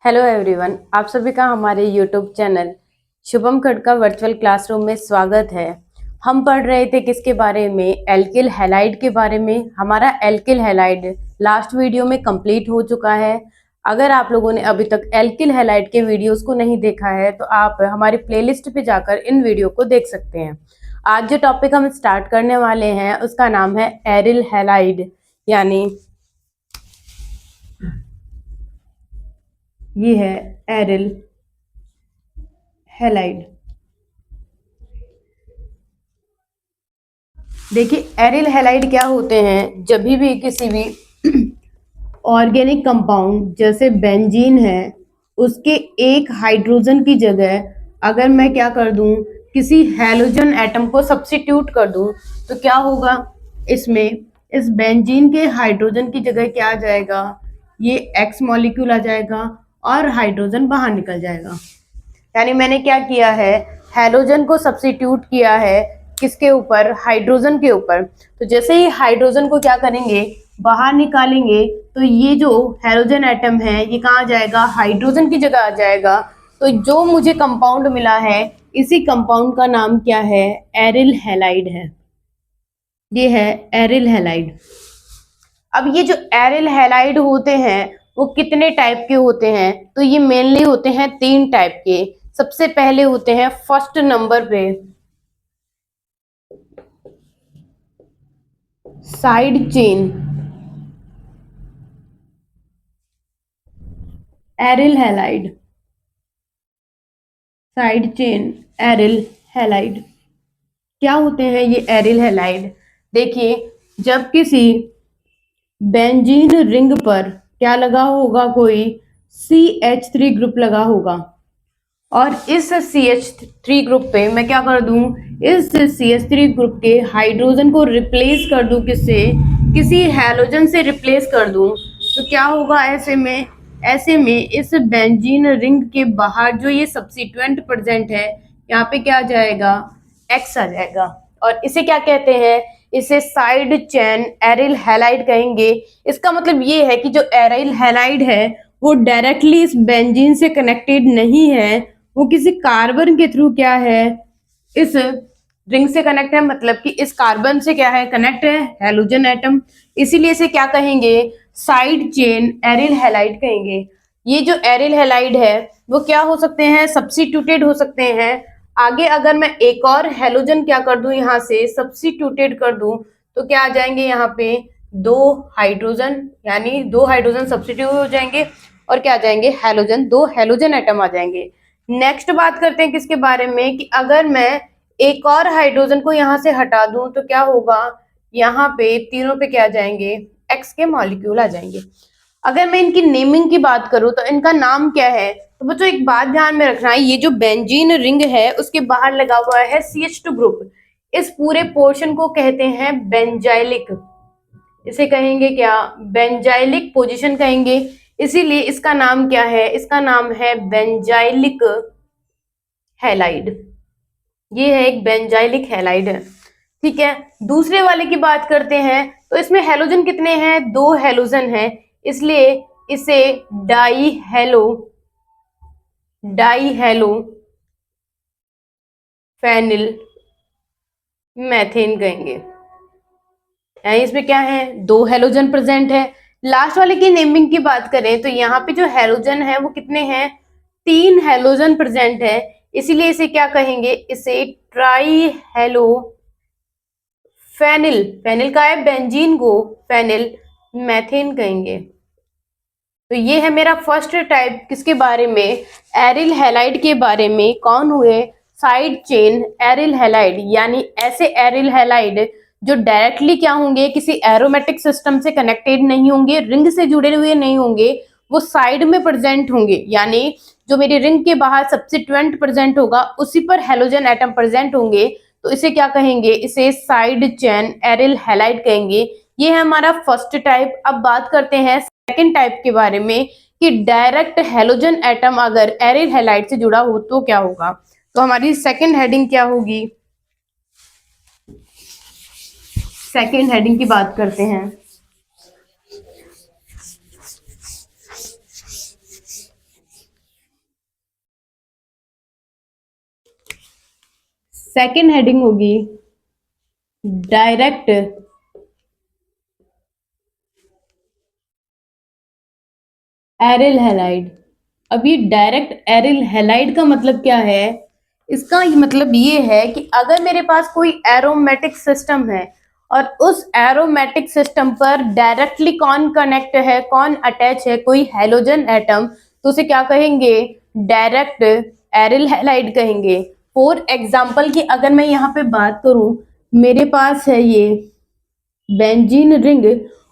Hello everyone, आप सभी का हमारे YouTube channel Shubham Khadka virtual classroom में स्वागत है। हम पढ़ रहे थे किसके बारे में? एल्किल हैलाइड के बारे में। हमारा एल्किल हैलाइड लास्ट वीडियो में कंप्लीट हो चुका है। अगर आप लोगों ने अभी तक एल्किल हैलाइड के वीडियोस को नहीं देखा है तो आप हमारी प्लेलिस्ट पे जाकर इन वीडियो को देख सकते हैं। आज जो टॉपिक हम स्टार्ट करने वाले हैं उसका नाम है एरिल हैलाइड, यानी ये है एरिल हैलाइड। देखिए, एरिल हैलाइड क्या होते हैं? जब भी किसी भी ऑर्गेनिक कंपाउंड जैसे बेंजीन है उसके एक हाइड्रोजन की जगह अगर मैं क्या कर दूं, किसी हैलोजन एटम को सब्स्टिट्यूट कर दूं तो क्या होगा? इसमें इस बेंजीन के हाइड्रोजन की जगह क्या आ जाएगा? ये एक्स मॉलिक्यूल आ जाएगा और हाइड्रोजन बाहर निकल जाएगा। यानी मैंने क्या किया है, हैलोजन को सब्स्टिट्यूट किया है किसके ऊपर? हाइड्रोजन के ऊपर। तो जैसे ही हाइड्रोजन को क्या करेंगे, बाहर निकालेंगे, तो ये जो हैलोजन एटम है ये कहाँ जाएगा? हाइड्रोजन की जगह आ जाएगा। तो जो मुझे कंपाउंड मिला है इसी कंपाउंड का नाम क्या है? एरिल हैलाइड है। ये है एरिल हैलाइड। अब ये जो एरिल हैलाइड होते हैं वो कितने टाइप के होते हैं? तो ये मेनली होते हैं 3 टाइप के। सबसे पहले होते हैं फर्स्ट नंबर पे side chain aryl halide. Side chain aryl halide क्या होते हैं ये एरिल हैलाइड? देखिए, जब किसी बेंजीन रिंग पर क्या लगा होगा? कोई CH3 ग्रुप लगा होगा और इस CH3 ग्रुप पे मैं क्या कर दूं, इस CH3 ग्रुप के हाइड्रोजन को रिप्लेस कर दूं किससे? किसी हैलोजन से रिप्लेस कर दूं। तो क्या होगा ऐसे में इस बेंजीन रिंग के बाहर जो ये सब्स्टिट्यूएंट प्रेजेंट है यहाँ पे क्या आ जाएगा? X आ जाएगा। और इसे क्या कहते हैं? इसे साइड चेन एरिल हैलाइड कहेंगे। इसका मतलब ये है कि जो एरिल हैलाइड है वो डायरेक्टली इस बेंजीन से कनेक्टेड नहीं है, वो किसी कार्बन के थ्रू क्या है? इस रिंग से कनेक्ट है। मतलब कि इस कार्बन से क्या है? कनेक्ट है हैलोजन एटम। इसीलिए इसे क्या कहेंगे? साइड चेन एरिल हैलाइड कहेंगे। ये जो एरिल हैलाइड है वो क्या हो सकते हैं? सब्स्टिट्यूटेड हो सकते हैं। आगे अगर मैं एक और हैलोजन क्या कर दूं, यहाँ से सब्स्टिट्यूटेड कर दूं तो क्या आ जाएंगे? यहाँ पे 2 हाइड्रोजन, यानी 2 हाइड्रोजन सब्स्टिट्यूट हो जाएंगे और क्या आ जाएंगे? हैलोजन, 2 हैलोजन एटम आ जाएंगे। नेक्स्ट बात करते हैं किसके बारे में कि अगर मैं एक और हाइड्रोजन को यहाँ से हटा दूं तो क्या होगा? यहाँ पे तीनों पे क्या आ जाएंगे? एक्स के मॉलिक्यूल आ जाएंगे। अगर मैं इनकी नेमिंग की बात करूं तो इनका नाम क्या है? तो बच्चों एक बात ध्यान में रखना है, ये जो बेंजीन रिंग है उसके बाहर लगा हुआ है CH2 ग्रुप। इस पूरे पोर्शन को कहते हैं बेंजाइलिक। इसे कहेंगे क्या? बेंजाइलिक पोजीशन कहेंगे। इसीलिए इसका नाम क्या है? इसका नाम है बेंजाइलिक हैलाइड। ये है एक बेंजाइलिक हैलाइड है। ठीक है, दूसरे वाले की बात करते हैं तो इसमें हैलोजन कितने हैं? 2 हैलोजन हैं, इसलिए इसे डाई हेलो फेनिल मैथेन कहेंगे। इसमें क्या है? 2 हैलोजन प्रेजेंट है। लास्ट वाले की नेमिंग की बात करें तो यहाँ पे जो हैलोजन है वो कितने हैं? 3 हैलोजन प्रेजेंट है, इसीलिए इसे क्या कहेंगे? इसे ट्राई हेलो फेनिल, फेनिल का है बेंजीन को फेनिल मैथेन कहेंगे। तो ये है मेरा फर्स्ट टाइप किसके बारे में? एरिल हैलाइड के बारे में। कौन हुए? साइड चेन एरिल हैलाइड, यानी ऐसे एरिल हैलाइड जो डायरेक्टली क्या होंगे? किसी एरोमेटिक सिस्टम से कनेक्टेड नहीं होंगे, रिंग से जुड़े हुए नहीं होंगे, वो साइड में प्रेजेंट होंगे। यानी जो मेरी रिंग के बाहर सब्स्टिट्यूएंट प्रेजेंट होगा उसी पर हैलोजन एटम प्रेजेंट होंगे, तो इसे क्या कहेंगे? इसे साइड चेन एरिल हैलाइड कहेंगे। ये है हमारा फर्स्ट टाइप। अब बात करते हैं सेकेंड टाइप के बारे में कि डायरेक्ट हैलोजन एटम अगर एरिल हैलाइड से जुड़ा हो तो क्या होगा। तो हमारी सेकेंड हेडिंग क्या होगी? सेकेंड हेडिंग की बात करते हैं। सेकेंड हेडिंग होगी डायरेक्ट एरिल हैलाइड। अब ये डायरेक्ट एरिल हैलाइड का मतलब क्या है? इसका मतलब ये है कि अगर मेरे पास कोई एरोमेटिक सिस्टम है और उस एरोमेटिक सिस्टम पर डायरेक्टली कौन कनेक्ट है, कौन अटैच है, कोई हेलोजन एटम, तो उसे क्या कहेंगे? डायरेक्ट एरिल हैलाइड कहेंगे। फॉर एग्जाम्पल की अगर मैं यहाँ पे बात करूं, मेरे पास है ये बेंजीन रिंग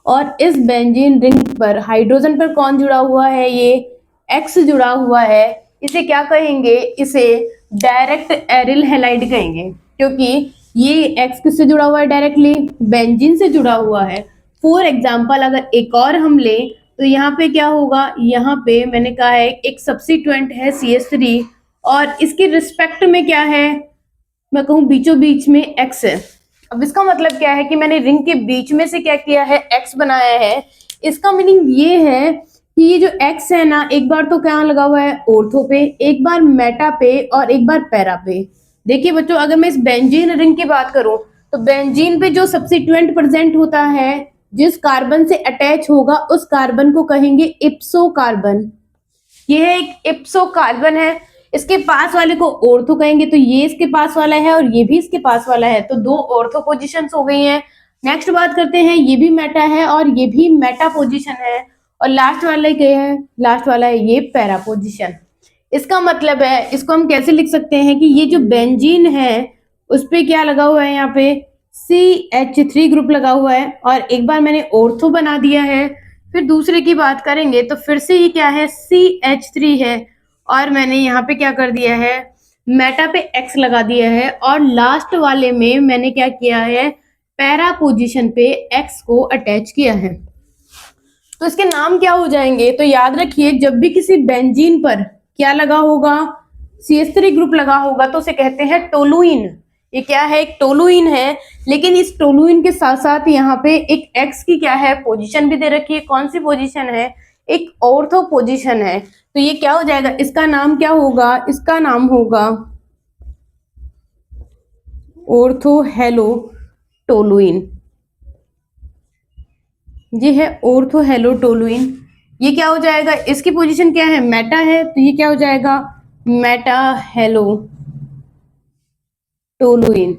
और इस बेंजीन रिंग पर हाइड्रोजन पर कौन जुड़ा हुआ है? ये एक्स जुड़ा हुआ है। इसे क्या कहेंगे? इसे डायरेक्ट एरिल हैलाइड कहेंगे, क्योंकि ये एक्स किससे जुड़ा हुआ है? डायरेक्टली बेंजीन से जुड़ा हुआ है। फॉर एग्जाम्पल अगर एक और हम ले तो यहाँ पे क्या होगा? यहाँ पे मैंने कहा है एक सब्स्टिट्यूएंट है CH3 और इसके रिस्पेक्ट में क्या है? मैं कहूँ बीचों बीच में एक्स है। अब इसका मतलब क्या है कि मैंने रिंग के बीच में से क्या किया है? एक्स बनाया है। इसका मीनिंग ये है कि ये जो एक्स है ना, एक बार तो क्या लगा हुआ है? ऑर्थो पे, एक बार मेटा पे और एक बार पैरा पे। देखिए बच्चों, अगर मैं इस बेंजीन रिंग की बात करूं तो बेंजीन पे जो सब्स्टिट्यूएंट प्रेजेंट होता है, जिस कार्बन से अटैच होगा उस कार्बन को कहेंगे इप्सो कार्बन। ये है एक इप्सो कार्बन है। इसके पास वाले को ऑर्थो कहेंगे, तो ये इसके पास वाला है और ये भी इसके पास वाला है, तो दो ऑर्थो पोजीशंस हो गई हैं। नेक्स्ट बात करते हैं, ये भी मेटा है और ये भी मेटा पोजीशन है और लास्ट वाला क्या है? लास्ट वाला है ये पैरा पोजीशन। इसका मतलब है, इसको हम कैसे लिख सकते हैं कि ये जो बेंजीन है उस पे क्या लगा हुआ है? यहाँ पे CH3 ग्रुप लगा हुआ है और एक बार मैंने ऑर्थो बना दिया है। फिर दूसरे की बात करेंगे तो फिर से ये क्या है? CH3 है और मैंने यहाँ पे क्या कर दिया है? मेटा पे X लगा दिया है और लास्ट वाले में मैंने क्या किया है? पैरा पोजीशन पे X को अटैच किया है। तो इसके नाम क्या हो जाएंगे? तो याद रखिए, जब भी किसी बेंजीन पर क्या लगा होगा? CH3 ग्रुप लगा होगा तो उसे कहते हैं टोलुइन। ये क्या है? एक टोलुइन है। लेकिन इस टोलुइन के साथ साथ यहाँ पे एक एक्स की क्या है? पोजीशन भी दे रखी है। कौन सी पोजीशन है? एक ऑर्थो पोजीशन है। तो ये क्या हो जाएगा? इसका नाम क्या होगा? इसका नाम होगा ऑर्थो हेलो टोलुइन। ये है ऑर्थो हेलो टोलुइन। ये क्या हो जाएगा? इसकी पोजीशन क्या है? मेटा है, तो ये क्या हो जाएगा? Meta hello toluene.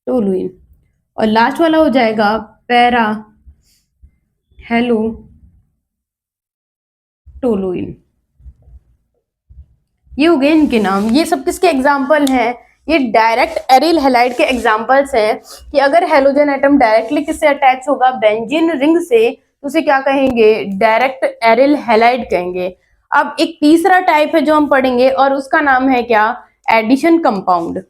टोलुइन और लास्ट वाला हो जाएगा पैरा हेलो टोलुइन। ये हो गए इनके नाम। ये सब किसके एग्जाम्पल हैं? ये डायरेक्ट एरिल हैलाइड के एग्जाम्पल्स हैं कि अगर हेलोजन एटम डायरेक्टली किससे अटैच होगा? बेंजीन रिंग से, तो उसे क्या कहेंगे? डायरेक्ट एरिल हैलाइड कहेंगे। अब एक तीसरा टाइप है जो हम पढ़ेंगे और उसका नाम है क्या? Addition compound.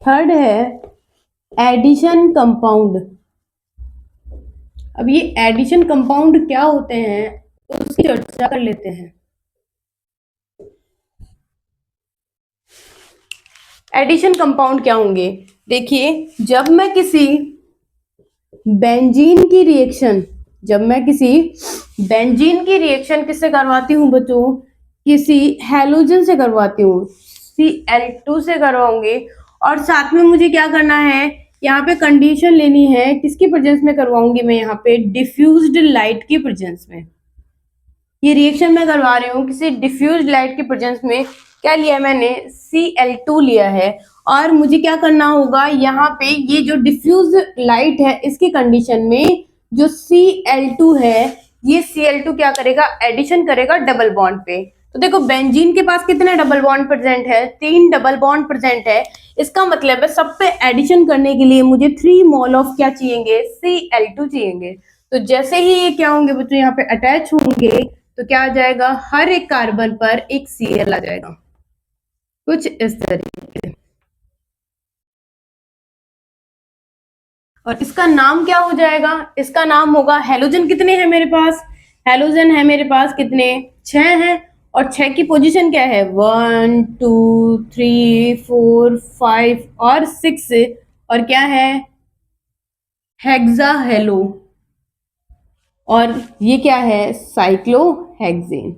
थर्ड है एडिशन कंपाउंड। अब ये एडिशन कंपाउंड क्या होते हैं उसकी चर्चा कर लेते हैं। एडिशन कंपाउंड क्या होंगे? देखिए, जब मैं किसी बेंजीन की रिएक्शन किससे करवाती हूँ बच्चों? किसी हैलोजन से करवाती हूँ, Cl2 से करवाऊंगी। और साथ में मुझे क्या करना है? यहाँ पे कंडीशन लेनी है, किसकी प्रेजेंस में करवाऊंगी मैं? यहाँ पे डिफ्यूज्ड लाइट की प्रेजेंस में। ये रिएक्शन मैं करवा रही हूँ किसी डिफ्यूज्ड लाइट की प्रेजेंस में। क्या लिया है मैंने? Cl2 लिया है और मुझे क्या करना होगा? यहाँ पे ये जो डिफ्यूज लाइट है इसकी कंडीशन में जो Cl2 है, ये Cl2 क्या करेगा? एडिशन करेगा डबल बॉन्ड पे। तो देखो, बेंजीन के पास कितने डबल बॉन्ड प्रेजेंट है? 3 डबल बॉन्ड प्रेजेंट है। इसका मतलब है सब पे एडिशन करने के लिए मुझे 3 मोल ऑफ क्या चाहिए? Cl2 चाहिए। तो जैसे ही ये क्या होंगे बच्चों? यहाँ पे अटैच होंगे तो क्या आ जाएगा? हर एक कार्बन पर एक Cl आ जाएगा, कुछ इस तरीके से। और इसका नाम क्या हो जाएगा? इसका नाम होगा, हेलोजन कितने हैं मेरे पास? हेलोजन है मेरे पास कितने? 6 हैं। और 6 की पोजीशन क्या है, 1 2 3 4 5 और 6, और क्या है, हेक्सा हेलो, और ये क्या है, साइक्लोहेक्सेन।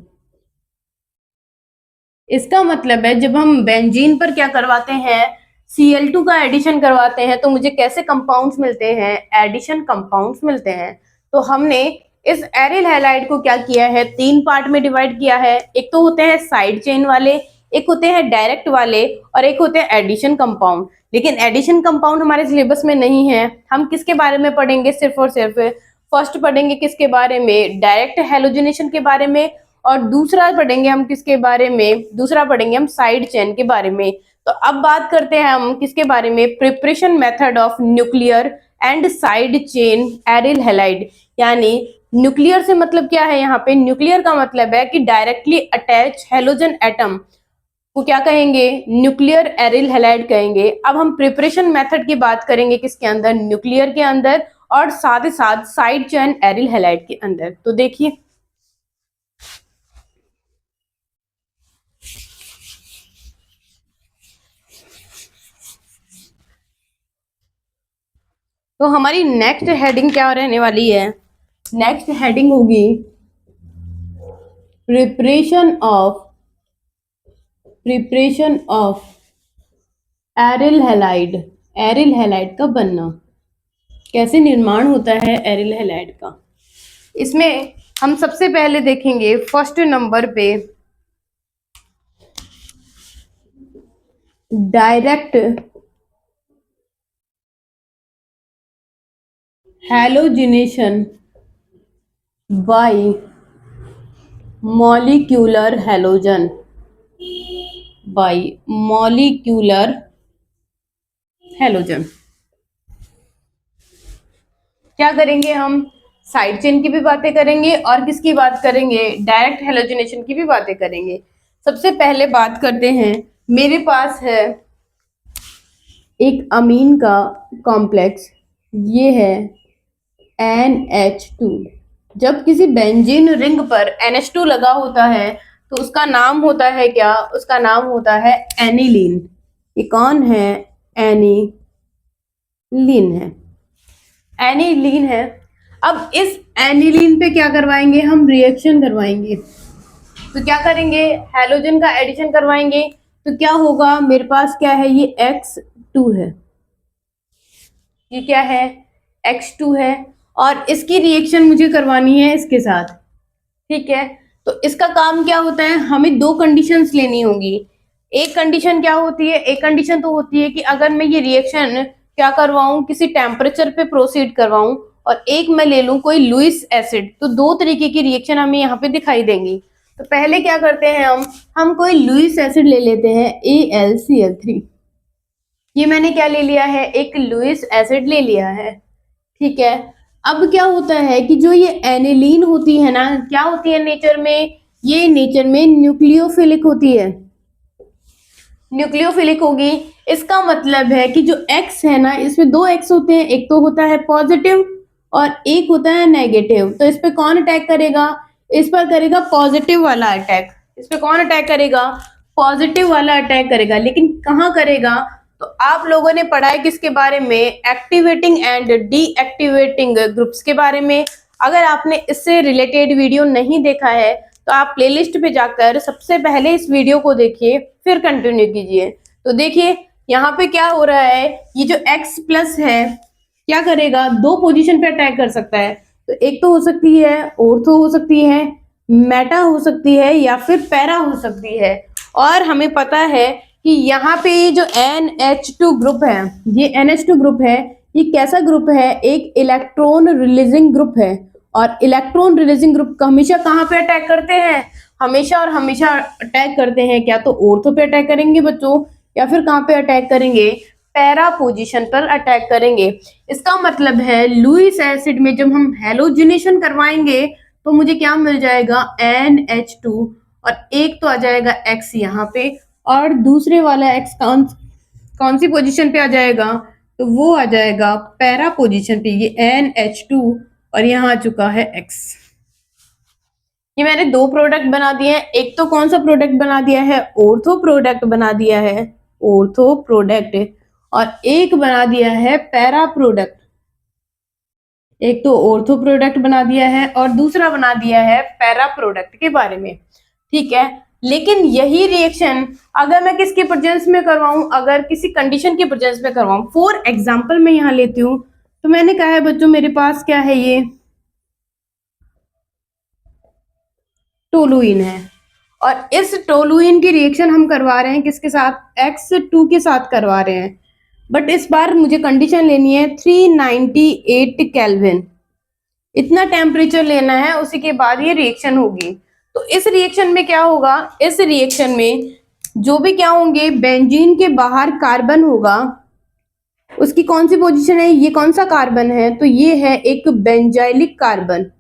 इसका मतलब है जब हम बेंजीन पर क्या करवाते हैं, Cl2 का एडिशन करवाते हैं तो मुझे कैसे कंपाउंड्स मिलते हैं, एडिशन कंपाउंड्स मिलते हैं। तो हमने इस एरिल हैलाइड को क्या किया है, 3 पार्ट में डिवाइड किया है। एक तो होते हैं साइड चेन वाले, एक होते हैं डायरेक्ट वाले, और एक होते हैं एडिशन कंपाउंड। लेकिन एडिशन कंपाउंड हमारे सिलेबस में नहीं है। हम किसके बारे में पढ़ेंगे, सिर्फ और सिर्फ फर्स्ट पढ़ेंगे किसके बारे में, डायरेक्ट हेलोजिनेशन के बारे में, और दूसरा पढ़ेंगे हम किसके बारे में, दूसरा पढ़ेंगे हम साइड चेन के बारे में। तो अब बात करते हैं हम किसके बारे में, preparation method of nuclear and side chain aryl halide. यानी न्यूक्लियर से मतलब क्या है, यहाँ पे न्यूक्लियर का मतलब है कि डायरेक्टली अटैच हेलोजन एटम को क्या कहेंगे, न्यूक्लियर एरिल हैलाइड कहेंगे। अब हम प्रिपरेशन मेथड की बात करेंगे किसके अंदर, न्यूक्लियर के अंदर, और साथ ही साथ साइड चेन एरिल हैलाइड के अंदर। तो देखिए, तो हमारी नेक्स्ट हेडिंग क्या रहने वाली है, नेक्स्ट हेडिंग होगी preparation of aryl halide. Aryl halide का बनना, कैसे निर्माण होता है एरिल हैलाइड का। इसमें हम सबसे पहले देखेंगे फर्स्ट नंबर पे direct halogenation bye molecular halogen, bye molecular halogen. क्या करेंगे हम, साइड चेन की भी बातें करेंगे और किसकी बात करेंगे, डायरेक्ट हैलोजिनेशन की भी बातें करेंगे। सबसे पहले बात करते हैं, मेरे पास है एक अमीन का कॉम्प्लेक्स, ये है NH2। जब किसी बेंजीन रिंग पर NH2 लगा होता है तो उसका नाम होता है क्या, उसका नाम होता है एनिलीन। ये कौन है, एनिलीन है, एनिलीन है। अब इस एनिलीन पे क्या करवाएंगे, हम रिएक्शन करवाएंगे। तो क्या करेंगे, हैलोजन का एडिशन करवाएंगे। तो क्या होगा, मेरे पास क्या है, ये X2 है, ये क्या है, X2 है, और इसकी रिएक्शन मुझे करवानी है इसके साथ, ठीक है। तो इसका काम क्या होता है, हमें दो कंडीशंस लेनी होगी। एक कंडीशन क्या होती है, एक कंडीशन तो होती है कि अगर मैं ये रिएक्शन क्या करवाऊं, किसी टेम्परेचर पे प्रोसीड करवाऊं, और एक मैं ले लूं कोई लुइस एसिड। तो दो तरीके की रिएक्शन हमें यहाँ पे दिखाई देंगी। तो पहले क्या करते हैं, हम कोई लुइस एसिड ले लेते हैं, AlCl3। ये मैंने क्या ले लिया है, एक लुइस एसिड ले लिया है, ठीक है। अब क्या होता है कि जो ये एनिलीन होती है ना, क्या होती है नेचर में, ये नेचर में न्यूक्लियोफिलिक होती है, न्यूक्लियोफिलिक होगी। इसका मतलब है कि जो X है ना, इसमें दो X होते हैं, एक तो होता है पॉजिटिव और एक होता है नेगेटिव। तो इस पे कौन अटैक करेगा, इस पर करेगा पॉजिटिव वाला अटैक। इस पे कौन अटैक करेगा, पॉजिटिव वाला अटैक करेगा। लेकिन कहाँ करेगा, तो आप लोगों ने पढ़ा है किसके बारे में, एक्टिवेटिंग एंड डीएक्टिवेटिंग ग्रुप्स के बारे में। अगर आपने इससे रिलेटेड वीडियो नहीं देखा है तो आप प्लेलिस्ट पे जाकर सबसे पहले इस वीडियो को देखिए, फिर कंटिन्यू कीजिए। तो देखिए यहाँ पे क्या हो रहा है, ये जो X प्लस है क्या करेगा, दो पोजीशन पे अटैक कर सकता है। तो एक तो हो सकती है ऑर्थो, हो सकती है मेटा, हो सकती है या फिर पैरा हो सकती है। और हमें पता है कि यहाँ पे ये जो NH2 ग्रुप है, ये NH2 ग्रुप है, ये कैसा ग्रुप है, एक इलेक्ट्रॉन रिलीजिंग ग्रुप है। और इलेक्ट्रॉन रिलीजिंग ग्रुप हमेशा कहाँ पे अटैक करते हैं, हमेशा और हमेशा अटैक करते हैं क्या तो ऑर्थो पे अटैक करेंगे बच्चों, या फिर कहाँ पे अटैक करेंगे, पैरा पोजीशन पर अटैक करेंगे। इसका मतलब है लुइस एसिड में जब हम हैलोजिनेशन करवाएंगे तो मुझे क्या मिल जाएगा, NH2, और एक तो आ जाएगा X यहाँ पे, और दूसरे वाला X कौन सी पोजीशन पे आ जाएगा, तो वो आ जाएगा पैरा पोजीशन पे, ये NH2 और यहाँ आ चुका है X। ये मैंने दो प्रोडक्ट बना दिए हैं। एक तो कौन सा प्रोडक्ट बना दिया है, ऑर्थो प्रोडक्ट बना दिया है, ऑर्थो प्रोडक्ट, और एक बना दिया है पैरा प्रोडक्ट। एक तो ऑर्थो प्रोडक्ट बना दिया है और दूसरा बना दिया है पैरा प्रोडक्ट के बारे में, ठीक है। लेकिन यही रिएक्शन अगर मैं किसके प्रेजेंस में करवाऊं, अगर किसी कंडीशन के प्रेजेंस में करवाऊं, फॉर एग्जांपल मैं यहां लेती हूं, तो मैंने कहा है बच्चों मेरे पास क्या है, ये टोलुइन है, और इस टोलुइन की रिएक्शन हम करवा रहे हैं किसके साथ, X2 के साथ करवा रहे हैं। बट इस बार मुझे कंडीशन लेनी है 398 केल्विन, इतना टेम्परेचर लेना है, उसी के बाद ये रिएक्शन होगी। तो इस रिएक्शन में क्या होगा, इस रिएक्शन में जो भी क्या होंगे, बेंजीन के बाहर कार्बन होगा, उसकी कौन सी पोजीशन है, ये कौन सा कार्बन है, तो ये है एक बेंजाइलिक कार्बन,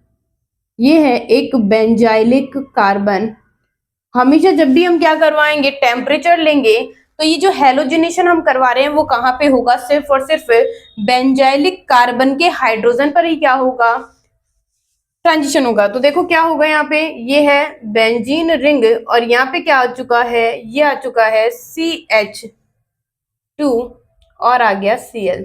ये है एक बेंजाइलिक कार्बन। हमेशा जब भी हम क्या करवाएंगे, टेम्परेचर लेंगे, तो ये जो हेलोजिनेशन हम करवा रहे हैं वो कहाँ पे होगा, सिर्फ और सिर्फ बेंजाइलिक कार्बन के हाइड्रोजन पर ही क्या होगा, ट्रांजिशन होगा। तो देखो क्या होगा, यहाँ पे ये है बेंजीन रिंग, और यहाँ पे क्या आ चुका है, ये आ चुका है CH2 और आ गया Cl,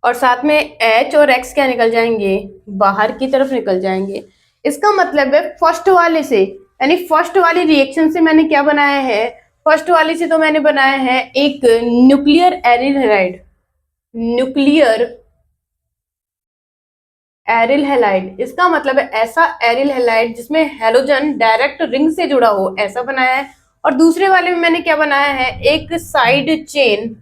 और साथ में H और X क्या निकल जाएंगे, बाहर की तरफ निकल जाएंगे। इसका मतलब है फर्स्ट वाले से, यानी फर्स्ट वाली रिएक्शन से मैंने क्या बनाया है, फर्स्ट वाले से तो मैंने बनाया है एक nuclear aryl halide, nuclear aryl halide. इसका मतलब है ऐसा एरिल हैलाइड जिसमें हेलोजन डायरेक्ट रिंग से जुड़ा हो, ऐसा बनाया है। और दूसरे वाले में मैंने क्या बनाया है, एक साइड चेन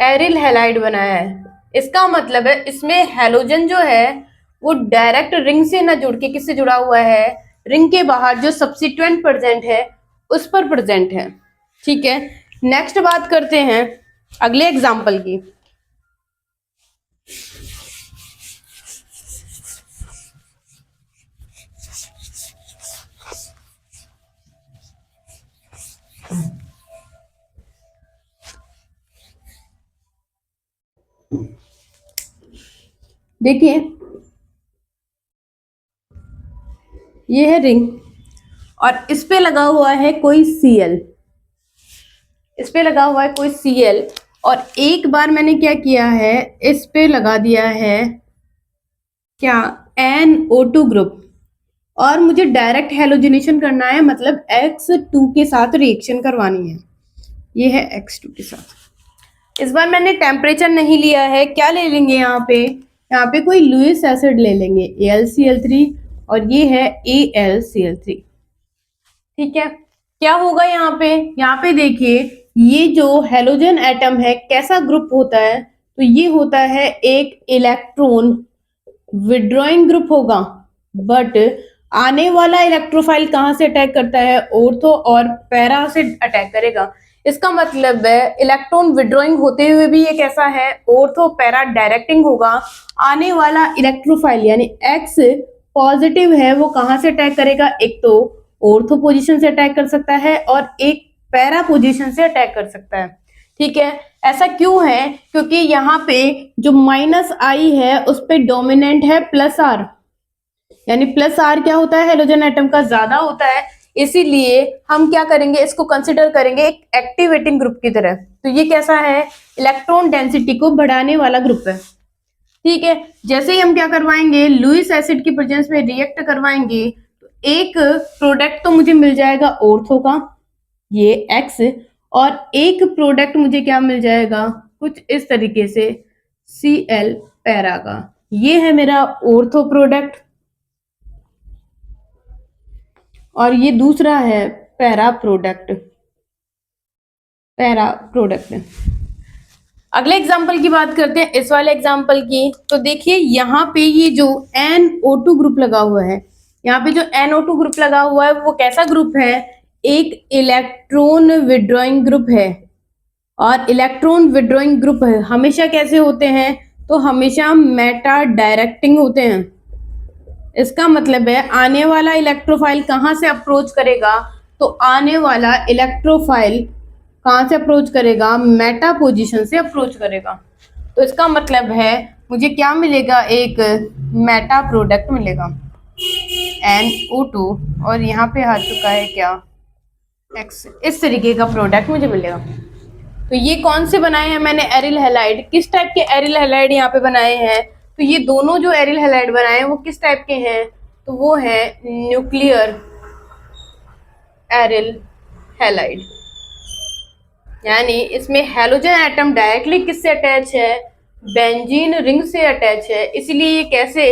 एरिल हैलाइड बनाया है। इसका मतलब है इसमें हेलोजन जो है वो डायरेक्ट रिंग से ना जुड़ के किससे जुड़ा हुआ है, रिंग के बाहर जो सब्स्टिट्यूएंट प्रेजेंट है उस पर प्रेजेंट है, ठीक है। नेक्स्ट बात करते हैं अगले एग्जाम्पल की। देखिए ये है रिंग, और इस पे लगा हुआ है कोई Cl, इस पे लगा हुआ है कोई Cl, और एक बार मैंने क्या किया है, इस पे लगा दिया है क्या, NO2 ग्रुप, और मुझे डायरेक्ट हेलोजिनेशन करना है, मतलब X2 के साथ रिएक्शन करवानी है, ये है X2 के साथ। इस बार मैंने टेम्परेचर नहीं लिया है, क्या ले लेंगे यहाँ पे कोई लुईस एसिड ले लेंगे, AlCl3, और ये है AlCl3, ठीक है। क्या होगा यहाँ पे देखिए, ये जो हेलोजन एटम है कैसा ग्रुप होता है, तो ये होता है एक इलेक्ट्रॉन विड्रॉइंग ग्रुप होगा, बट आने वाला इलेक्ट्रोफाइल कहाँ से अटैक करता है, ऑर्थो और पैरा से अटैक करेगा। इसका मतलब है इलेक्ट्रॉन विड्रॉइंग होते हुए भी ये कैसा है, ऑर्थो पैरा डायरेक्टिंग होगा। आने वाला इलेक्ट्रोफाइल यानी X पॉजिटिव है वो कहाँ से अटैक करेगा, एक तो ऑर्थो पोजीशन से अटैक कर सकता है और एक पैरा पोजीशन से अटैक कर सकता है, ठीक है। ऐसा क्यों है, क्योंकि यहाँ पे जो -I है उस पे डोमिनेंट है +R, यानी +R क्या होता है, हेलोजन एटम का ज्यादा होता है, इसीलिए हम क्या करेंगे, इसको कंसिडर करेंगे एक एक्टिवेटिंग ग्रुप की तरह। तो ये कैसा है, इलेक्ट्रॉन डेंसिटी को बढ़ाने वाला ग्रुप है, ठीक है। जैसे ही हम क्या करवाएंगे, लुईस एसिड की प्रेजेंस में रिएक्ट करवाएंगे, तो एक प्रोडक्ट तो मुझे मिल जाएगा ऑर्थो का, ये X, और एक प्रोडक्ट मुझे क्या मिल जाएगा, कुछ इस तरीके से Cl पैरा का। ये है मेरा ऑर्थो प्रोडक्ट, और ये दूसरा है पैरा प्रोडक्ट, पैरा प्रोडक्ट। अगले एग्जाम्पल की बात करते हैं, इस वाले एग्जाम्पल की। तो देखिए यहाँ पे ये जो NO2 ग्रुप लगा हुआ है, यहाँ पे जो NO2 ग्रुप लगा हुआ है वो कैसा ग्रुप है, एक इलेक्ट्रॉन विड्रॉइंग ग्रुप है। और इलेक्ट्रॉन विड्रॉइंग ग्रुप है हमेशा कैसे होते हैं, तो हमेशा मेटा डायरेक्टिंग होते हैं। इसका मतलब है आने वाला इलेक्ट्रोफाइल कहाँ से अप्रोच करेगा, तो आने वाला इलेक्ट्रोफाइल कहाँ से अप्रोच करेगा, मेटा पोजीशन से अप्रोच करेगा। तो इसका मतलब है मुझे क्या मिलेगा, एक मेटा प्रोडक्ट मिलेगा। NO2 और यहाँ पे आ चुका है क्या, X। इस तरीके का प्रोडक्ट मुझे मिलेगा। तो ये कौन से बनाए हैं मैंने, एरिल हैलाइड। किस टाइप के एरिल हैलाइड यहाँ पे बनाए हैं, तो ये दोनों जो एरिल हैलाइड बनाए हैं वो किस टाइप के हैं, तो वो है न्यूक्लियर एरिल हैलाइड। यानी इसमें हैलोजन एटम डायरेक्टली किससे अटैच है, बेंजीन रिंग से अटैच है, इसलिए ये कैसे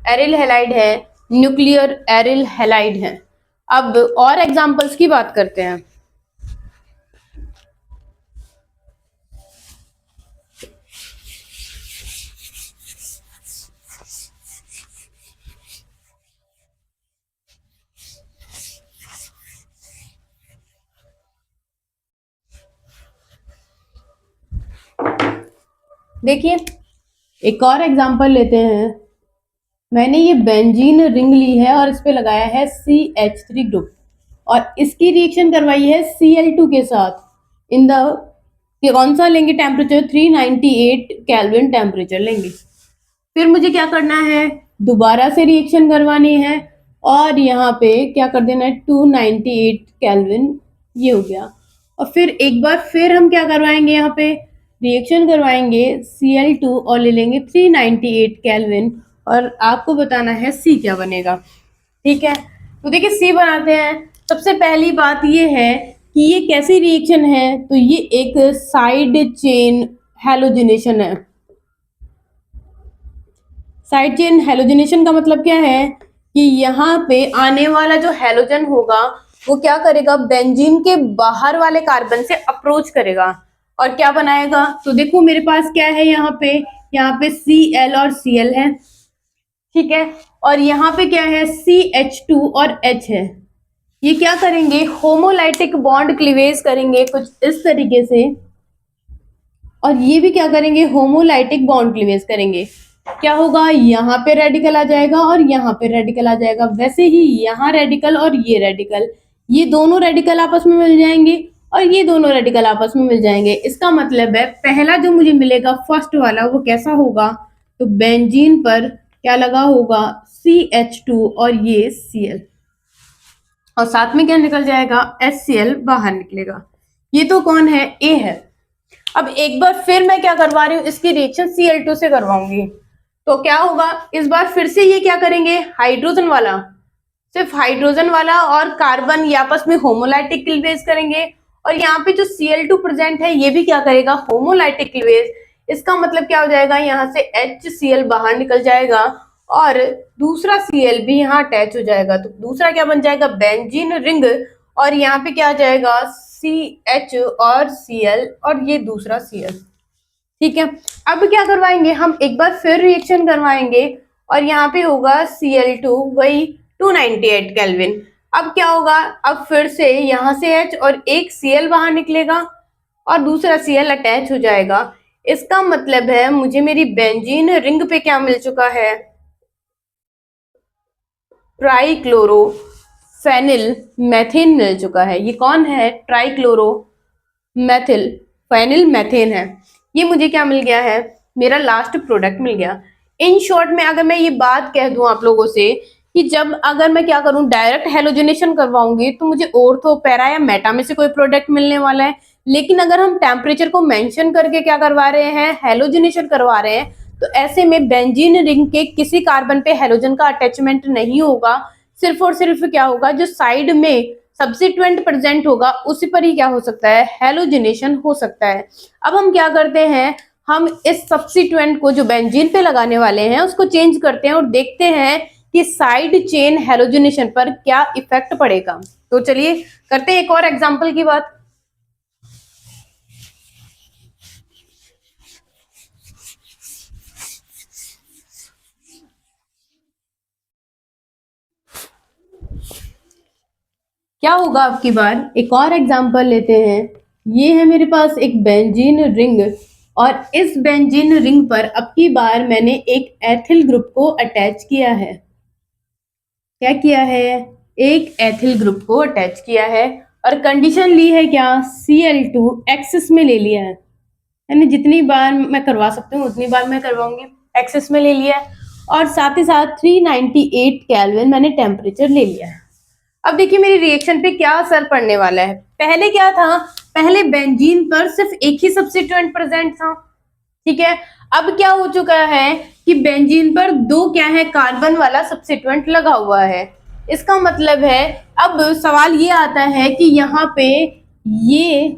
एरिल हैलाइड है, न्यूक्लियर एरिल हैलाइड है। अब और एग्जांपल्स की बात करते हैं। देखिए एक और एग्जांपल लेते हैं। मैंने ये बेंजीन रिंग ली है और इस पे लगाया है CH3 ग्रुप और इसकी रिएक्शन करवाई है Cl2 के साथ इन द, कौन सा लेंगे टेम्परेचर, 398 केल्विन टेम्परेचर लेंगे। फिर मुझे क्या करना है, दोबारा से रिएक्शन करवानी है और यहाँ पे क्या कर देना है 298 केल्विन, ये हो गया। और फिर एक बार फिर हम क्या करवाएंगे, यहाँ पे रिएक्शन करवाएंगे Cl2 और ले लेंगे 398 केल्विन और आपको बताना है C क्या बनेगा। ठीक है, तो देखिए C बनाते हैं। सबसे पहली बात ये है कि ये कैसी रिएक्शन है, तो ये एक साइड चेन हैलोजिनेशन है। साइड चेन हैलोजिनेशन का मतलब क्या है कि यहाँ पे आने वाला जो हैलोजन होगा वो क्या करेगा, बेंजीन के बाहर वाले कार्बन से अप्रोच करेगा और क्या बनाएगा। तो देखो मेरे पास क्या है, यहाँ पे Cl और Cl है, ठीक है, और यहाँ पे क्या है CH2 और H है। ये क्या करेंगे, होमोलाइटिक बॉन्ड क्लीवेज करेंगे कुछ इस तरीके से, और ये भी क्या करेंगे, होमोलाइटिक बॉन्ड क्लीवेज करेंगे। क्या होगा, यहाँ पे रेडिकल आ जाएगा और यहाँ पे रेडिकल आ जाएगा। वैसे ही यहाँ रेडिकल और ये रेडिकल, ये दोनों रेडिकल आपस में मिल जाएंगे और ये दोनों रेडिकल आपस में मिल जाएंगे। इसका मतलब है पहला जो मुझे मिलेगा फर्स्ट वाला वो कैसा होगा, तो बेंजीन पर क्या लगा होगा CH2 और ये Cl, और साथ में क्या निकल जाएगा, HCl बाहर निकलेगा। ये तो कौन है, A है। अब एक बार फिर मैं क्या करवा रही हूँ, इसकी रिएक्शन Cl2 से करवाऊंगी। तो क्या होगा, इस बार फिर से ये क्या करेंगे, हाइड्रोजन वाला, सिर्फ हाइड्रोजन वाला और कार्बन ये आपस में होमोलाइटिक क्लीवेज करेंगे, और यहाँ पे जो Cl2 प्रेजेंट है ये भी क्या करेगा, होमोलाइटिक क्लीवेज। इसका मतलब क्या हो जाएगा, यहाँ से HCl बाहर निकल जाएगा और दूसरा Cl भी यहाँ अटैच हो जाएगा। तो दूसरा क्या बन जाएगा, बेंजीन रिंग, और यहाँ पे क्या आ जाएगा CH और Cl और ये दूसरा Cl। ठीक है, अब क्या करवाएंगे हम, एक बार फिर रिएक्शन करवाएंगे और यहाँ पे होगा Cl2 वही 298 केल्विन। अब क्या होगा, अब फिर से यहाँ से H और एक Cl बाहर निकलेगा और दूसरा Cl अटैच हो जाएगा। इसका मतलब है मुझे मेरी बेंजीन रिंग पे क्या मिल चुका है, ट्राइक्लोरो फेनिल मैथेन मिल चुका है। ये कौन है, ट्राइक्लोरो मैथिल फेनिल मैथेन है। ये मुझे क्या मिल गया है, मेरा लास्ट प्रोडक्ट मिल गया। इन शॉर्ट में अगर मैं ये बात कह दूं आप लोगों से कि जब अगर मैं क्या करूं, डायरेक्ट हैलोजिनेशन करवाऊंगी तो मुझे ऑर्थो, पैरा या मेटा में से कोई प्रोडक्ट मिलने वाला है। लेकिन अगर हम टेम्परेचर को मेंशन करके क्या करवा रहे हैं, हैलोजिनेशन करवा रहे हैं, तो ऐसे में बेंजीन रिंग के किसी कार्बन पे हैलोजन का अटैचमेंट नहीं होगा। सिर्फ और सिर्फ क्या होगा, जो साइड में सब्स्टिट्यूएंट प्रेजेंट होगा उसी पर ही क्या हो सकता है, हैलोजिनेशन हो सकता है। अब हम क्या करते हैं, हम इस सब्स्टिट्यूएंट को जो बेंजीन पे लगाने वाले हैं उसको चेंज करते हैं और देखते हैं कि साइड चेन हैलोजिनेशन पर क्या इफेक्ट पड़ेगा। तो चलिए करते हैं एक और एग्जांपल की बात। क्या होगा आपकी बार, एक और एग्जांपल लेते हैं। ये है मेरे पास एक बेंजीन रिंग और इस बेंजीन रिंग पर अब की बार मैंने एक एथिल ग्रुप को अटैच किया है। क्या किया है, एक एथिल ग्रुप को अटैच किया है और कंडीशन ली है क्या, Cl2 एक्सिस में ले लिया है। यानी जितनी बार मैं करवा सकती हूँ उतनी बार मैं करवाऊंगी, एक्सिस में ले लिया है। और साथ ही साथ 398 केल्विन मैंने टेम्परेचर ले लिया है। अब देखिए मेरी रिएक्शन पे क्या असर पड़ने वाला है। पहले क्या था, पहले बेंजीन पर सिर्फ एक ही सब्स्टिट्यूएंट प्रेजेंट था, ठीक है। अब क्या हो चुका है कि बेंजीन पर दो क्या है, कार्बन वाला सब्स्टिट्यूएंट लगा हुआ है। इसका मतलब है अब सवाल ये आता है कि यहाँ पे ये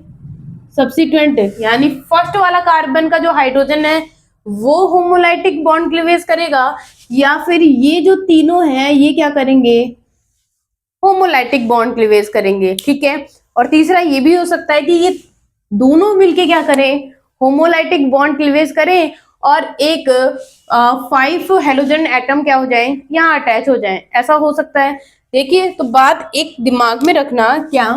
सब्स्टिट्यूएंट यानी फर्स्ट वाला कार्बन का जो हाइड्रोजन है वो होमोलाइटिक बॉन्ड क्लीवेज करेगा, या फिर ये जो तीनों हैं ये क्या करेंगे, होमोलाइटिक बॉन्ड क्लीवेज करेंगे, ठीक है। और तीसरा ये भी हो सकता है कि ये दोनों मिलके क्या करें, होमोलाइटिक बॉन्ड क्लीवेज करें और एक 5 हेलोजन एटम क्या हो जाए, यहाँ अटैच हो जाए, ऐसा हो सकता है। देखिए तो बात एक दिमाग में रखना क्या,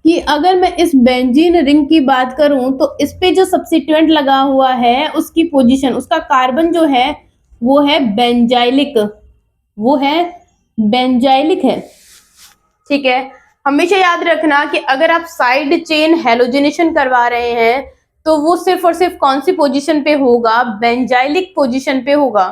कि अगर मैं इस बेंजीन रिंग की बात करूं तो इस पे जो सब्स्टिट्यूएंट लगा हुआ है उसकी पोजीशन, उसका कार्बन जो है वो है बेंजाइलिक, वो है बेंजाइलिक है, ठीक है। हमेशा याद रखना कि अगर आप साइड चेन हेलोजिनेशन करवा रहे हैं तो वो सिर्फ और सिर्फ कौन सी पोजीशन पे होगा, बेंजाइलिक पोजीशन पे होगा।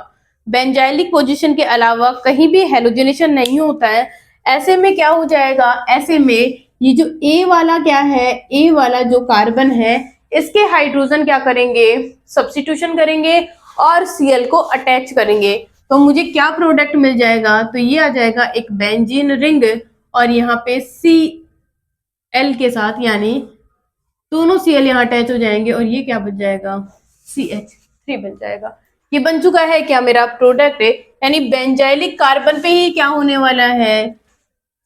बेंजाइलिक पोजीशन के अलावा कहीं भी हेलोजिनेशन नहीं होता है। ऐसे में क्या हो जाएगा, ऐसे में ये जो ए वाला क्या है, ए वाला जो कार्बन है इसके हाइड्रोजन क्या करेंगे, सब्स्टिट्यूशन करेंगे और Cl को अटैच करेंगे। तो मुझे क्या प्रोडक्ट मिल जाएगा, तो ये आ जाएगा एक बेंजीन रिंग और यहाँ पे Cl के साथ यानी दोनों Cl यहाँ अटैच हो जाएंगे और ये क्या बन जाएगा, CH3 बन जाएगा। ये बन चुका है क्या मेरा प्रोडक्ट, यानी बेंजाइलिक कार्बन पे ही क्या होने वाला है,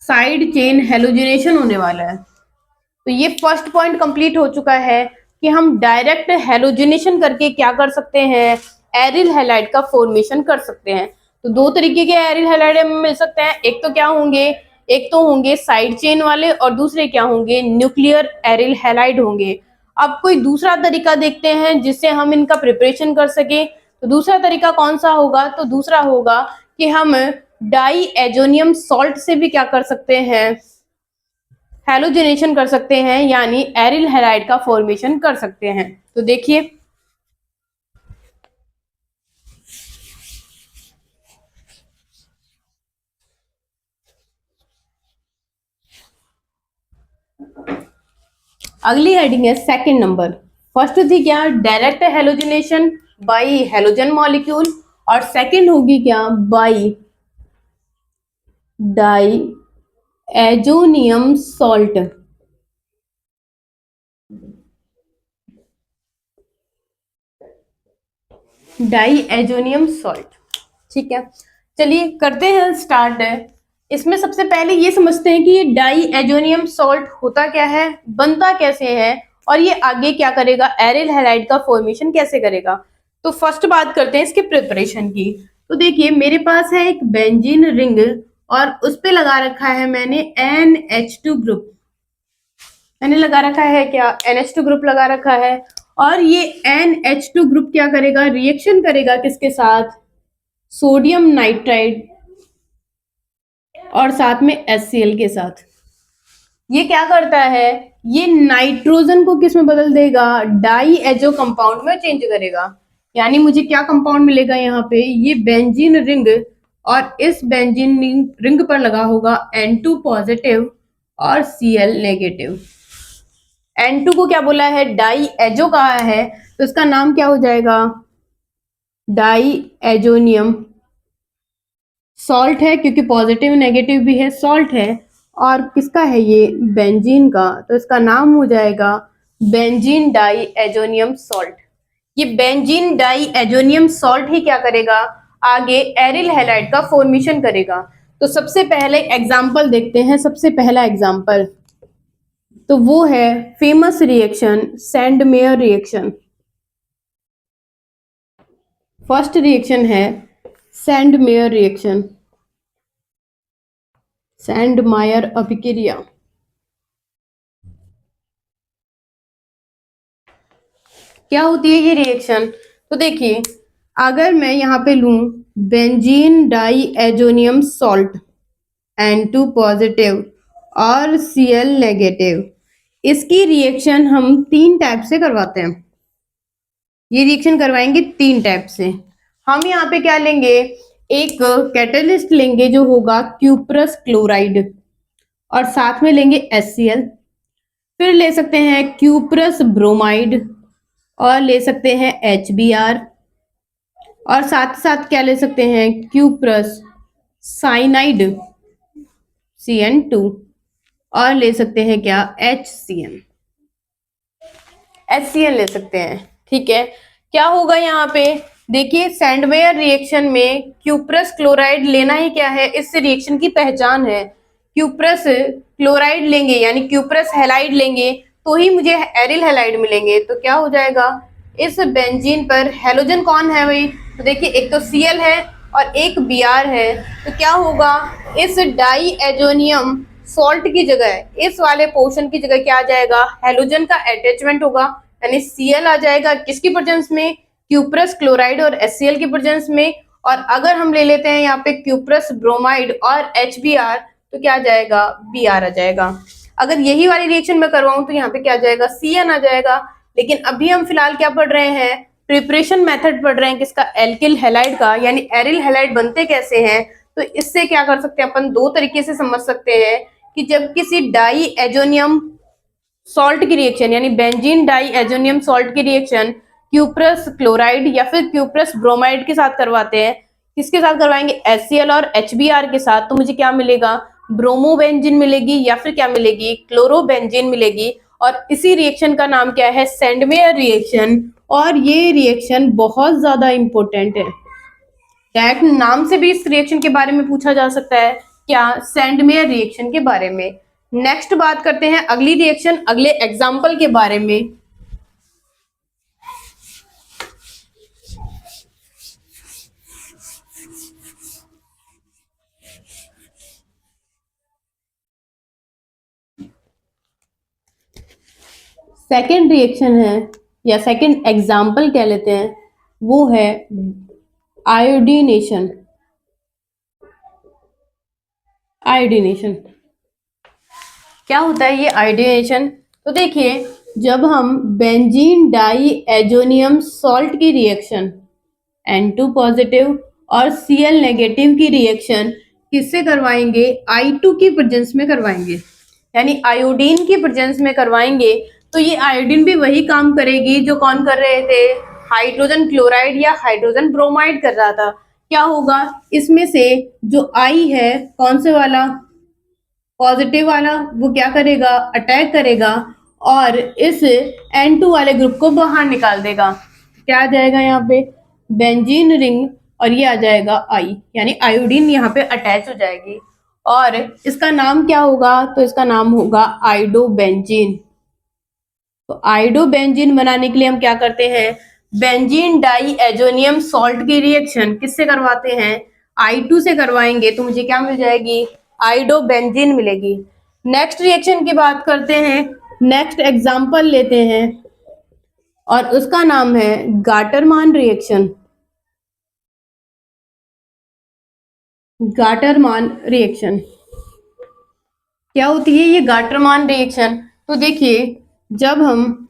साइड चेन हेलोजिनेशन होने वाला है। तो ये फर्स्ट पॉइंट कंप्लीट हो चुका है कि हम डायरेक्ट हेलोजिनेशन करके क्या कर सकते हैं, एरिल हैलाइड का फॉर्मेशन कर सकते हैं। तो दो तरीके के एरिल हैलाइड हमें मिल सकते हैं, एक तो क्या होंगे, एक तो होंगे साइड चेन वाले और दूसरे क्या होंगे, न्यूक्लियर एरिल हैलाइड होंगे। अब कोई दूसरा तरीका देखते हैं जिससे हम इनका प्रिपरेशन कर सके। तो दूसरा तरीका कौन सा होगा, तो दूसरा होगा कि हम डाई एजोनियम सॉल्ट से भी क्या कर सकते हैं, हैलोजिनेशन कर सकते हैं, यानी एरिल हैलाइड का फॉर्मेशन कर सकते हैं। तो देखिए अगली हेडिंग है सेकंड नंबर। फर्स्ट थी क्या, direct halogenation by halogen molecule, और सेकंड होगी क्या, by diazonium salt. Diazonium salt, ठीक है। चलिए करते हैं स्टार्ट। इसमें सबसे पहले ये समझते हैं कि ये डाई एजोनियम सॉल्ट होता क्या है, बनता कैसे है, और ये आगे क्या करेगा, एरिल हैलाइड का फॉर्मेशन कैसे करेगा। तो फर्स्ट बात करते हैं इसके प्रिपरेशन की। तो देखिए मेरे पास है एक बेंजीन रिंग और उस पे लगा रखा है मैंने NH2 ग्रुप, मैंने लगा रखा है क्या, NH2 ग्रुप लगा रखा है। और ये NH2 ग्रुप क्या करेगा, रिएक्शन करेगा किसके साथ, सोडियम नाइट्राइड और साथ में HCl के साथ। ये क्या करता है, ये नाइट्रोजन को किस में बदल देगा, डाई एजो कंपाउंड में चेंज करेगा। यानी मुझे क्या कंपाउंड मिलेगा यहाँ पे, ये बेंजीन रिंग और इस बेंजीन रिंग पर लगा होगा N2 पॉजिटिव और Cl नेगेटिव। N2 को क्या बोला है, डाई एजो कहा है, तो इसका नाम क्या हो जाएगा, डाई एजोनियम सॉल्ट है, क्योंकि पॉजिटिव नेगेटिव भी है, सॉल्ट है। और किसका है ये, बेंजीन का, तो इसका नाम हो जाएगा बेंजीन डाई एजोनियम सॉल्ट। ये बेंजीन डाई एजोनियम सॉल्ट ही क्या करेगा, आगे एरिल हैलाइड का फॉर्मेशन करेगा। तो सबसे पहले एग्जांपल देखते हैं, सबसे पहला एग्जांपल तो वो है famous reaction Sandmeyer reaction. First reaction है सैंडमेयर रिएक्शन, सैंडमायर अभिक्रिया। क्या होती है ये रिएक्शन, तो देखिए अगर मैं यहाँ पे लूं benzene diazonium salt N2 positive और Cl नेगेटिव, इसकी रिएक्शन हम 3 टाइप से करवाते हैं। ये रिएक्शन करवाएंगे 3 टाइप से। हम यहाँ पे क्या लेंगे, एक कैटलिस्ट लेंगे जो होगा क्यूप्रस क्लोराइड, और साथ में लेंगे HCl। फिर ले सकते हैं क्यूप्रस ब्रोमाइड, और ले सकते हैं HBr, और साथ साथ क्या ले सकते हैं, क्यूप्रस साइनाइड CN2, और ले सकते हैं क्या, HCl ले सकते हैं। ठीक है, क्या होगा यहाँ पे, देखिए सैंडवेयर रिएक्शन में क्यूप्रस क्लोराइड लेना ही क्या है, इस रिएक्शन की पहचान है। क्यूप्रस क्लोराइड लेंगे यानी क्यूप्रस हैलाइड लेंगे तो ही मुझे एरिल हैलाइड मिलेंगे। तो क्या हो जाएगा, इस बेंजीन पर हैलोजन कौन है भाई, तो देखिए एक तो Cl है और एक Br है। तो क्या होगा, इस डाई एजोनियम सॉल्ट की जगह, इस वाले पोर्शन की जगह क्या आ जाएगा, हैलोजन का अटैचमेंट होगा, यानी Cl आ जाएगा किसकी प्रेजेंस में, क्यूप्रस क्लोराइड और HCl की प्रेजेंस में। और अगर हम ले लेते हैं यहाँ पे क्यूप्रस ब्रोमाइड और HBr तो क्या आ जाएगा, Br आ जाएगा। अगर यही वाली रिएक्शन में करवाऊं तो यहाँ पे क्या आ जाएगा, CN आ जाएगा। लेकिन अभी हम फिलहाल क्या पढ़ रहे हैं, प्रिपरेशन मेथड पढ़ रहे हैं किसका, एल्किल हैलाइड का, यानी एरिल हैलाइड बनते कैसे हैं। तो इससे क्या कर सकते हैं अपन, दो तरीके से समझ सकते हैं कि जब किसी डाई एजोनियम सॉल्ट की रिएक्शन यानी बेंजीन डाई एजोनियम सॉल्ट की रिएक्शन क्यूप्रस क्लोराइड या फिर क्यूप्रस ब्रोमाइड के साथ करवाते हैं, किसके साथ करवाएंगे, HCl और HBr के साथ, तो मुझे क्या मिलेगा, ब्रोमोबेंजीन मिलेगी या फिर क्या मिलेगी, क्लोरोबेंजीन मिलेगी। और इसी रिएक्शन का नाम क्या है, सैंडवेयर रिएक्शन। और ये रिएक्शन बहुत ज्यादा इंपॉर्टेंट है, डायरेक्ट नाम से भी इस रिएक्शन के बारे में पूछा जा सकता है, क्या, सैंडमेयर रिएक्शन के बारे में। नेक्स्ट बात करते हैं अगली रिएक्शन, अगले एग्जाम्पल के बारे में। सेकेंड रिएक्शन है या सेकेंड एग्जाम्पल कह लेते हैं, वो है आयोडीनेशन। आयोडीनेशन क्या होता है ये आयोडीनेशन, तो देखिए जब हम बेंजीन डाई एजोनियम सॉल्ट की रिएक्शन N2 पॉजिटिव और Cl नेगेटिव की रिएक्शन किससे करवाएंगे, I2 की प्रेजेंस में करवाएंगे, यानी आयोडीन की प्रेजेंस में करवाएंगे। तो ये आयोडीन भी वही काम करेगी जो कौन कर रहे थे, हाइड्रोजन क्लोराइड या हाइड्रोजन ब्रोमाइड कर रहा था। क्या होगा, इसमें से जो I है कौन से वाला, पॉजिटिव वाला, वो क्या करेगा, अटैक करेगा और इस N2 वाले ग्रुप को बाहर निकाल देगा। क्या आ जाएगा यहाँ पे, बेंजीन रिंग, और ये आ जाएगा आई, यानी आयोडीन यहाँ पे अटैच हो जाएगी। और इसका नाम क्या होगा, तो इसका नाम होगा आइडोबेंजीन। तो आइडोबेंजीन बनाने के लिए हम क्या करते हैं, बेंजीन डाई एजोनियम सॉल्ट की रिएक्शन किससे करवाते हैं, I2 से करवाएंगे, तो मुझे क्या मिल जाएगी, आइडोबेंजीन मिलेगी। नेक्स्ट रिएक्शन की बात करते हैं, नेक्स्ट एग्जांपल लेते हैं और उसका नाम है गाटरमान रिएक्शन। गाटरमान रिएक्शन क्या होती है ये गाटरमान रिएक्शन, तो देखिए जब हम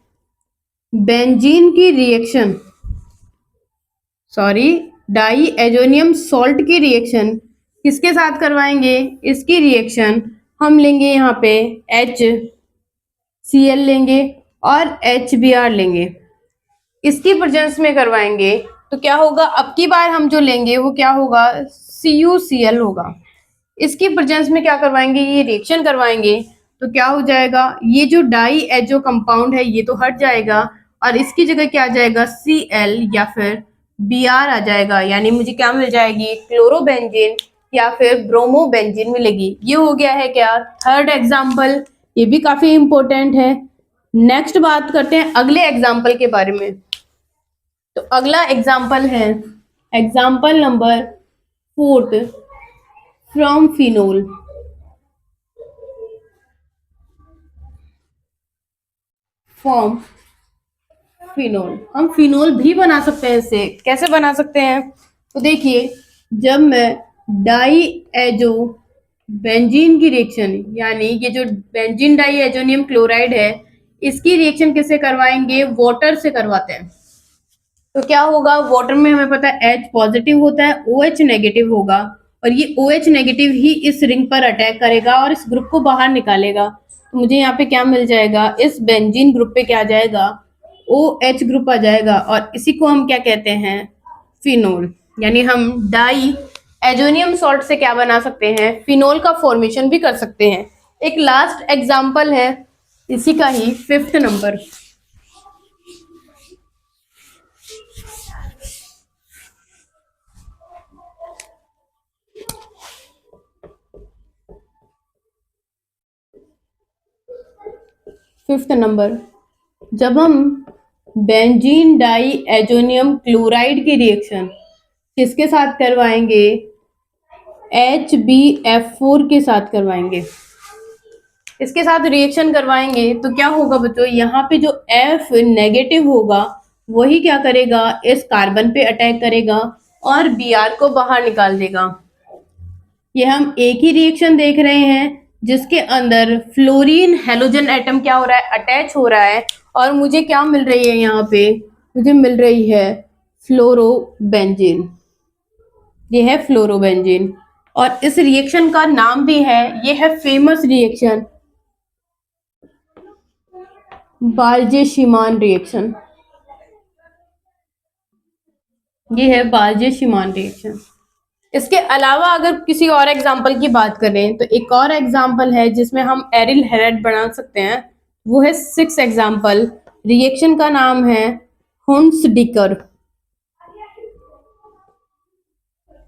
बेंजीन की reaction, sorry, diazonium salt की रिएक्शन किसके साथ करवाएंगे, इसकी रिएक्शन हम लेंगे यहाँ पे HCl लेंगे और HBr लेंगे, इसकी प्रेजेंस में करवाएंगे। तो क्या होगा, अब की बार हम जो लेंगे वो क्या होगा, CuCl होगा। इसकी प्रेजेंस में क्या करवाएंगे, ये रिएक्शन करवाएंगे। तो क्या हो जाएगा, ये जो डाई एजो कंपाउंड है ये तो हट जाएगा और इसकी जगह क्या आ जाएगा, Cl या फिर Br आ जाएगा, यानी मुझे क्या मिल जाएगी, क्लोरोबेंजीन या फिर ब्रोमोबेंजीन मिलेगी। ये हो गया है क्या, थर्ड एग्जाम्पल, ये भी काफी इंपॉर्टेंट है। नेक्स्ट बात करते हैं अगले एग्जाम्पल के बारे में। तो अगला एग्जाम्पल है example number 4 from phenol. Form phenol, हम फिनोल भी बना सकते हैं, इससे कैसे बना सकते हैं, तो देखिए जब मैं डाई एजो बेंजीन की रिएक्शन, यानी ये जो बेंजीन डाई एजोनियम क्लोराइड है इसकी रिएक्शन किससे करवाएंगे, वाटर से करवाते हैं। तो क्या होगा, वाटर में हमें पता है H पॉजिटिव होता है, OH नेगेटिव होगा, और ये OH नेगेटिव ही इस रिंग पर अटैक करेगा और इस ग्रुप को बाहर निकालेगा। तो मुझे यहाँ पे क्या मिल जाएगा, इस बेंजीन ग्रुप पे क्या आ जाएगा, OH ग्रुप आ जाएगा, और इसी को हम क्या कहते हैं, फिनोल। यानी हम डाई एजोनियम सॉल्ट से क्या बना सकते हैं, फिनोल का फॉर्मेशन भी कर सकते हैं। एक लास्ट एग्जाम्पल है इसी का ही, 5th नंबर। फिफ्थ नंबर, जब हम बेंजीन डाई एजोनियम क्लोराइड की रिएक्शन किसके साथ करवाएंगे, HbF4 के साथ करवाएंगे, इसके साथ रिएक्शन करवाएंगे, तो क्या होगा बच्चों, यहाँ पे जो F नेगेटिव होगा वही क्या करेगा, इस कार्बन पे अटैक करेगा और Br को बाहर निकाल देगा। ये हम एक ही रिएक्शन देख रहे हैं जिसके अंदर फ्लोरीन हेलोजन एटम क्या हो रहा है, अटैच हो रहा है, और मुझे क्या मिल रही है, यहाँ पे मुझे मिल रही है फ्लोरोबेंजीन। ये है फ्लोरोबेंजीन, और इस रिएक्शन का नाम भी है, ये है फेमस रिएक्शन, बाल्जे-शिमान रिएक्शन। ये है बाल्जे-शिमान रिएक्शन। इसके अलावा अगर किसी और एग्जाम्पल की बात करें तो एक और एग्जाम्पल है जिसमें हम एरिल हैलाइड बना सकते हैं, वो है 6th एग्जाम्पल। रिएक्शन का नाम है हुंसडिकर।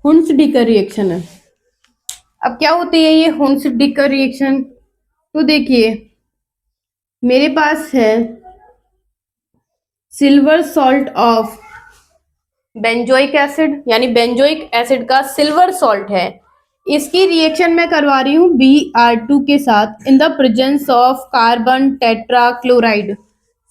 हुंसडिकर रिएक्शन है। अब क्या होती है ये हुंसडिकर रिएक्शन, तो देखिए मेरे पास है silver salt of benzoic acid, यानी बेंजोइक एसिड का सिल्वर सॉल्ट है, इसकी रिएक्शन मैं करवा रही हूँ Br2 के साथ in the presence of carbon tetra chloride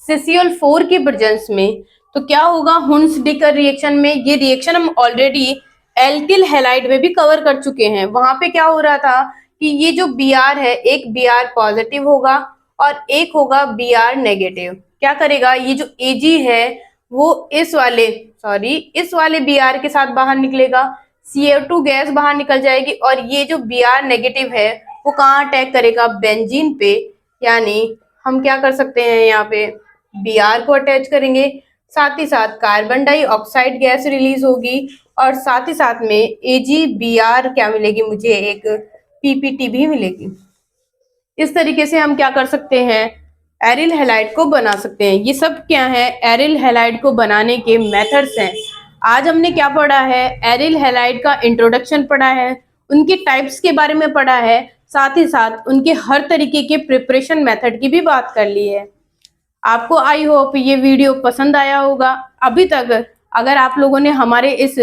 CCl4 के प्रेजेंस में। तो क्या होगा, हुंसडिकर रिएक्शन में, ये रिएक्शन हम ऑलरेडी एल्किल हैलाइड में भी कवर कर चुके हैं। वहां पे क्या हो रहा था कि ये जो Br है, एक Br पॉजिटिव होगा और एक होगा Br नेगेटिव। क्या करेगा, ये जो Ag है वो इस वाले Br के साथ बाहर निकलेगा, CO2 गैस बाहर निकल जाएगी, और ये जो Br नेगेटिव है वो कहाँ अटैक करेगा, बेंजीन पे। यानी हम क्या कर सकते हैं, यहाँ पे Br को अटैच करेंगे, साथ ही साथ कार्बन डाइऑक्साइड गैस रिलीज होगी, और साथ ही साथ में AgBr क्या मिलेगी, मुझे एक PPT भी मिलेगी। इस तरीके से हम क्या कर सकते हैं, एरिल हैलाइड को बना सकते हैं। ये सब क्या है, एरिल हैलाइड को बनाने के मेथड्स हैं। आज हमने क्या पढ़ा है, एरिल हैलाइड का इंट्रोडक्शन पढ़ा है, उनके टाइप्स के बारे में पढ़ा है, साथ ही साथ उनके हर तरीके के प्रिपरेशन मेथड की भी बात कर ली है। आपको आई होप ये वीडियो पसंद आया होगा। अभी तक अगर आप लोगों ने हमारे इस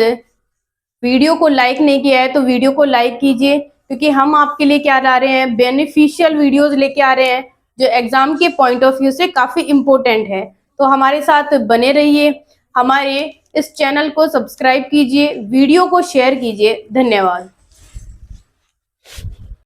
वीडियो को लाइक नहीं किया है तो वीडियो को लाइक कीजिए, क्योंकि हम आपके लिए क्या ला रहे हैं, बेनिफिशियल वीडियोस लेके आ रहे हैं जो एग्जाम के पॉइंट ऑफ व्यू से काफी इम्पोर्टेंट है। तो हमारे साथ बने रहिए, हमारे इस चैनल को सब्सक्राइब कीजिए, वीडियो को शेयर कीजिए। धन्यवाद।